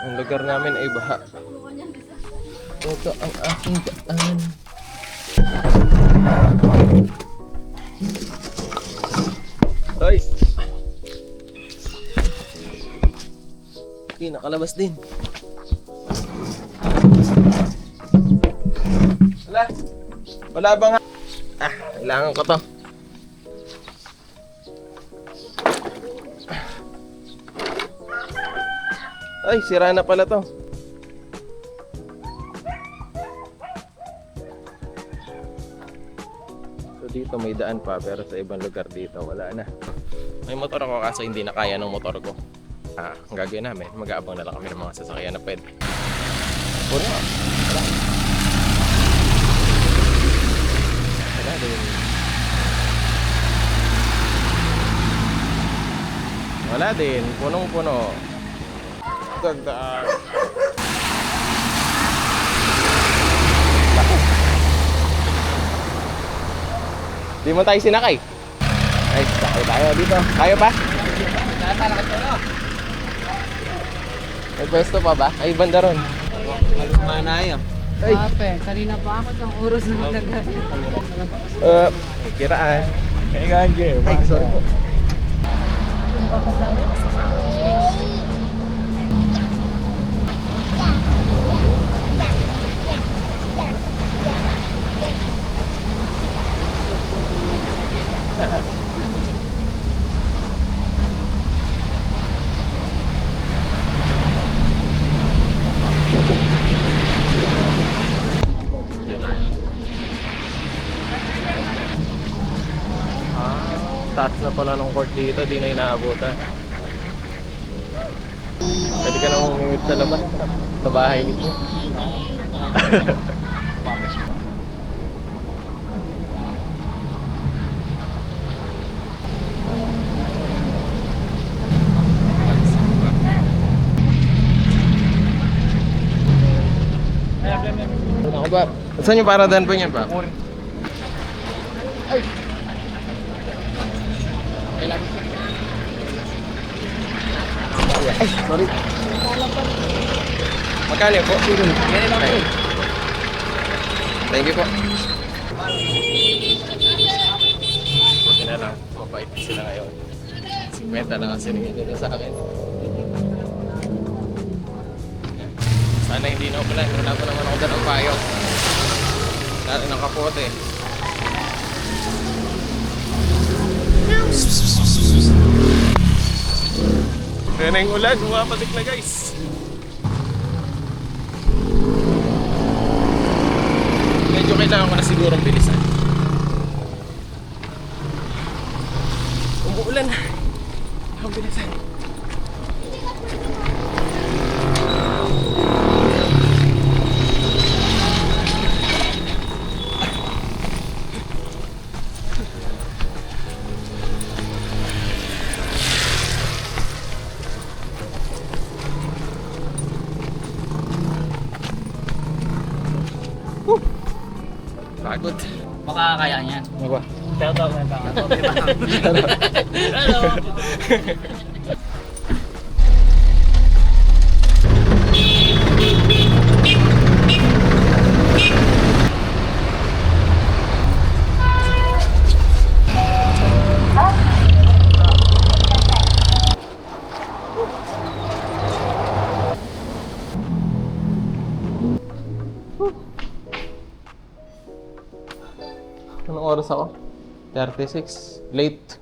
Ang lugar namin ay baha. Ito ang aking daan. Hoy! Okay, nakalabas din. Wala. Wala ba nga? Kailangan ko to. Ay, sira na pala to. So dito may daan pa, pero sa ibang lugar dito wala na. May motor ako kaso hindi na kaya ng motor ko. Ang gagawin namin, mag-aabang na lang kami ng mga sasakyan na pwede. Puro nga. Wala din. Wala din. Punong-puno. Ganda. Di mo tayo sinakay. Ay, sakay tayo dito. Kaya pa? May pwesto pa ba? Ay, banda ron. Manaya. Ay, Kanina pa ako ng oras na matagal. kiraan. Kaya nga, ay, sorry po. Taas na pala ng court dito, di na inaabutan. Pwede ka nang umimit sa labas, sa bahay nito. Ako ba? Saan yung paradan po niyan pa? Ay! Ay, sorry. Magkano po? Thank you po. Buti na lang, mabait sila ngayon. 50 lang ang sinigil nila sa akin. Sana hindi na upulan. Wala pa naman ako dyan ng payo. Lalo ng kapote. Kaya na yung ulan, umapalik na guys. Medyo kailangan ko na sigurong bilisan. Umuulan na. Ang bilisan. Pagod. Baka kaya niyan. Ano ba? Shout out na Hello. Anong oras ako? 36. Late.